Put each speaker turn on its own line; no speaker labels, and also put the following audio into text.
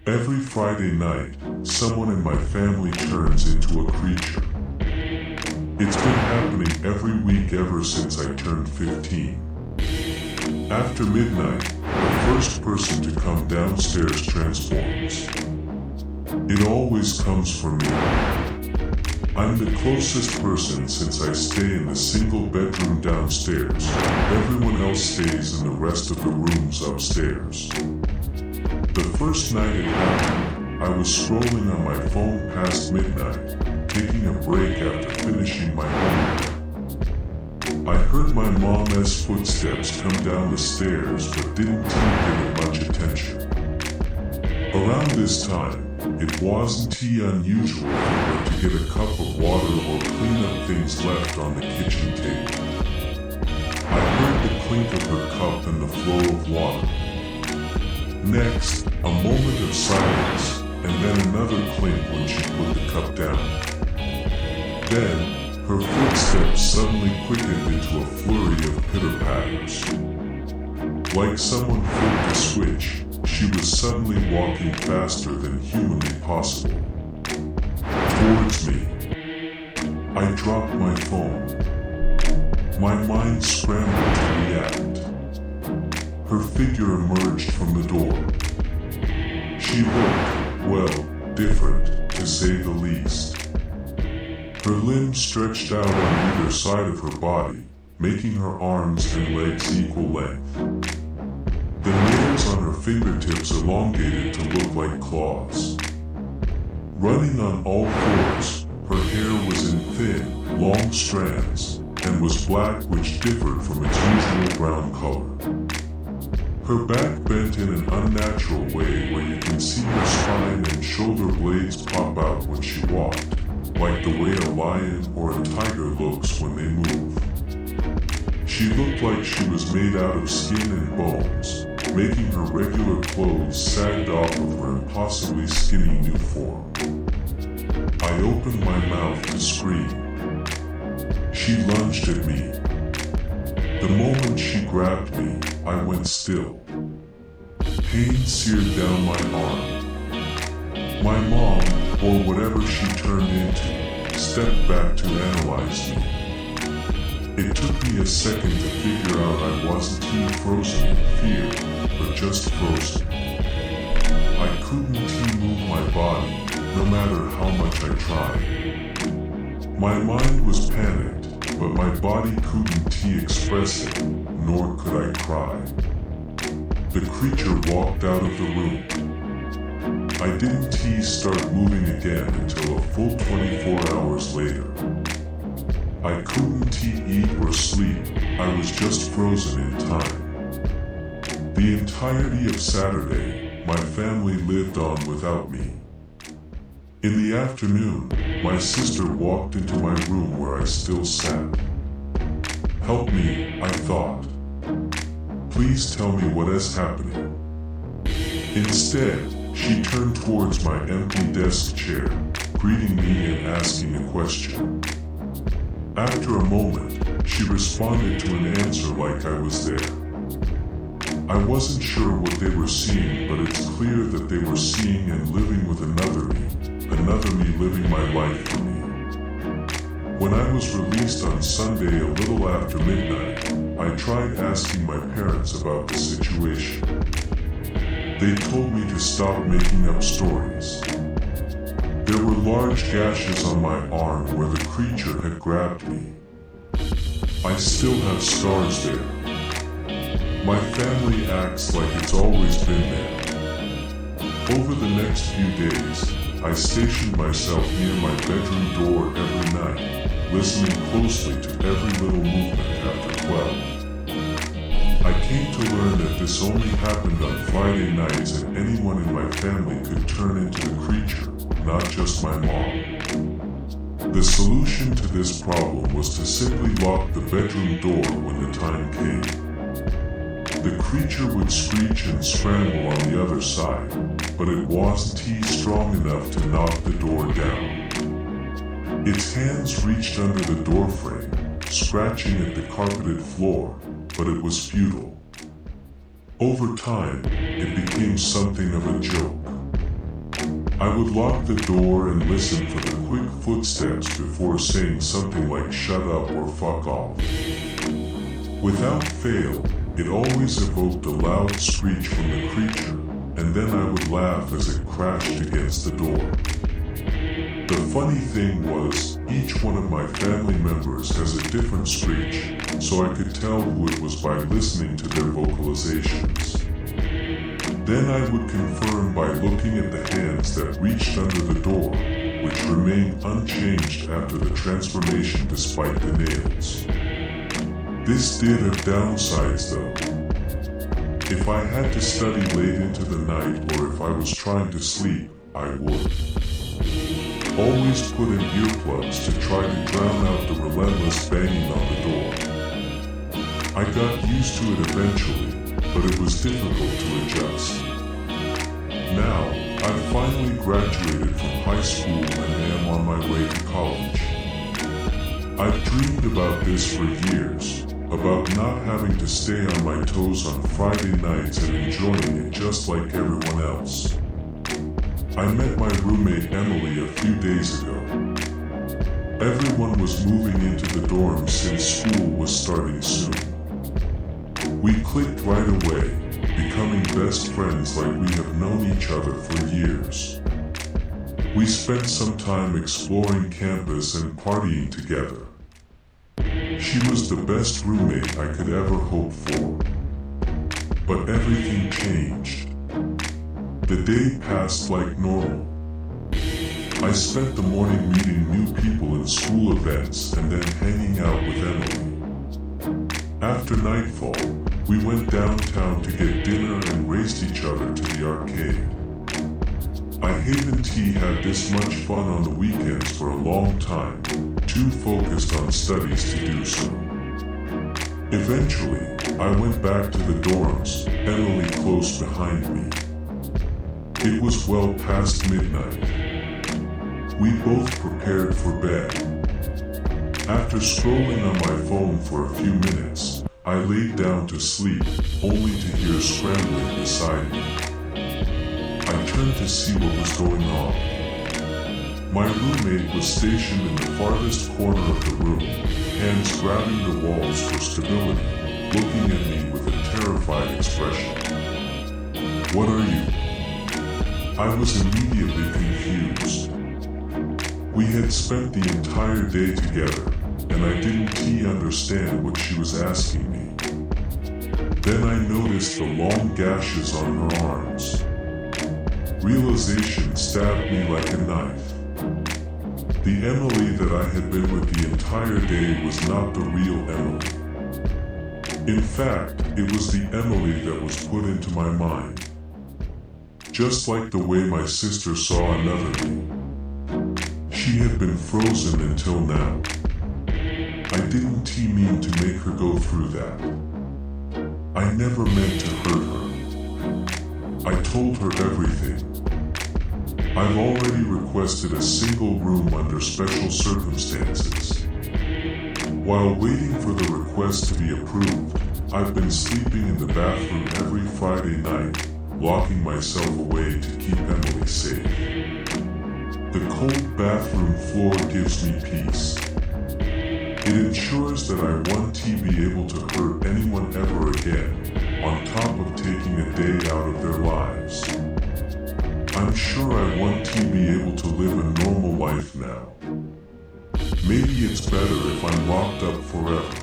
Every Friday night, someone in my family turns into a creature. It's been happening every week ever since I turned 15. After midnight, the first person to come downstairs transforms. It always comes from me. I'm the closest person since I stay in the single bedroom downstairs. Everyone else stays in the rest of the rooms upstairs. The first night it happened, I was scrolling on my phone past midnight, taking a break after finishing my homework. I heard my mom's footsteps come down the stairs but didn't give it much attention. Around this time, it wasn't unusual for her to get a cup of water or clean up things left on the kitchen table. I heard the clink of her cup and the flow of water. Next, a moment of silence, and then another clink when she put the cup down. Then, her footsteps suddenly quickened into a flurry of pitter-patters. Like someone flipped a switch, she was suddenly walking faster than humanly possible. Towards me. I dropped my phone. My mind scrambled to react. Her figure emerged from the door. She looked, well, different, to say the least. Her limbs stretched out on either side of her body, making her arms and legs equal length. The nails on her fingertips elongated to look like claws. Running on all fours, her hair was in thin, long strands, and was black, which differed from its usual brown color. Her back bent in an unnatural way where you can see her spine and shoulder blades pop out when she walked, like the way a lion or a tiger looks when they move. She looked like she was made out of skin and bones, making her regular clothes sagged off of her impossibly skinny new form. I opened my mouth to scream. She lunged at me. The moment she grabbed me, I went still. Pain seared down my arm. My mom, or whatever she turned into, stepped back to analyze me. It took me a second to figure out I wasn't frozen in fear, but just frozen. I couldn't move my body, no matter how much I tried. My mind was panicked, but my body couldn't express it, nor could I cry. The creature walked out of the room. I didn't start moving again until a full 24 hours later. I couldn't eat or sleep, I was just frozen in time. The entirety of Saturday, my family lived on without me. In the afternoon, my sister walked into my room where I still sat. Help me, I thought. Please tell me what is happening. Instead, she turned towards my empty desk chair, greeting me and asking a question. After a moment, she responded to an answer like I was there. I wasn't sure what they were seeing, but it's clear that they were seeing and living with another me living my life for me. When I was released on Sunday a little after midnight, I tried asking my parents about the situation. They told me to stop making up stories. There were large gashes on my arm where the creature had grabbed me. I still have scars there. My family acts like it's always been there. Over the next few days, I stationed myself near my bedroom door every night, listening closely to every little movement after 12. I came to learn that this only happened on Friday nights and anyone in my family could turn into the creature, not just my mom. The solution to this problem was to simply lock the bedroom door when the time came. The creature would screech and scramble on the other side, but it wasn't strong enough to knock the door down. Its hands reached under the doorframe, scratching at the carpeted floor, but it was futile. Over time, it became something of a joke. I would lock the door and listen for the quick footsteps before saying something like shut up or fuck off. Without fail, it always evoked a loud screech from the creature, and then I would laugh as it crashed against the door. The funny thing was, each one of my family members has a different screech, so I could tell who it was by listening to their vocalizations. Then I would confirm by looking at the hands that reached under the door, which remained unchanged after the transformation despite the nails. This did have downsides though. If I had to study late into the night or if I was trying to sleep, I would always put in earplugs to try to drown out the relentless banging on the door. I got used to it eventually, but it was difficult to adjust. Now, I've finally graduated from high school and am on my way to college. I've dreamed about this for years, about not having to stay on my toes on Friday nights and enjoying it just like everyone else. I met my roommate Emily a few days ago. Everyone was moving into the dorm since school was starting soon. We clicked right away, becoming best friends like we have known each other for years. We spent some time exploring campus and partying together. She was the best roommate I could ever hope for. But everything changed. The day passed like normal. I spent the morning meeting new people in school events and then hanging out with Emily. After nightfall, we went downtown to get dinner and raced each other to the arcade. I haven't had this much fun on the weekends for a long time, too focused on studies to do so. Eventually, I went back to the dorms, Emily close behind me. It was well past midnight. We both prepared for bed. After scrolling on my phone for a few minutes, I laid down to sleep, only to hear scrambling beside me. I turned to see what was going on. My roommate was stationed in the farthest corner of the room, hands grabbing the walls for stability, looking at me with a terrified expression. "What are you?" I was immediately confused. We had spent the entire day together, and I didn't understand what she was asking me. Then I noticed the long gashes on her arms. Realization stabbed me like a knife. The Emily that I had been with the entire day was not the real Emily. In fact, it was the Emily that was put into my mind. Just like the way my sister saw another me. She had been frozen until now. I didn't mean to make her go through that. I never meant to hurt her. I told her everything. I've already requested a single room under special circumstances. While waiting for the request to be approved, I've been sleeping in the bathroom every Friday night, locking myself away to keep Emily safe. The cold bathroom floor gives me peace. It ensures that I won't be able to hurt anyone ever again, on top of taking a day out of their lives. I'm sure I want to be able to live a normal life now. Maybe it's better if I'm locked up forever.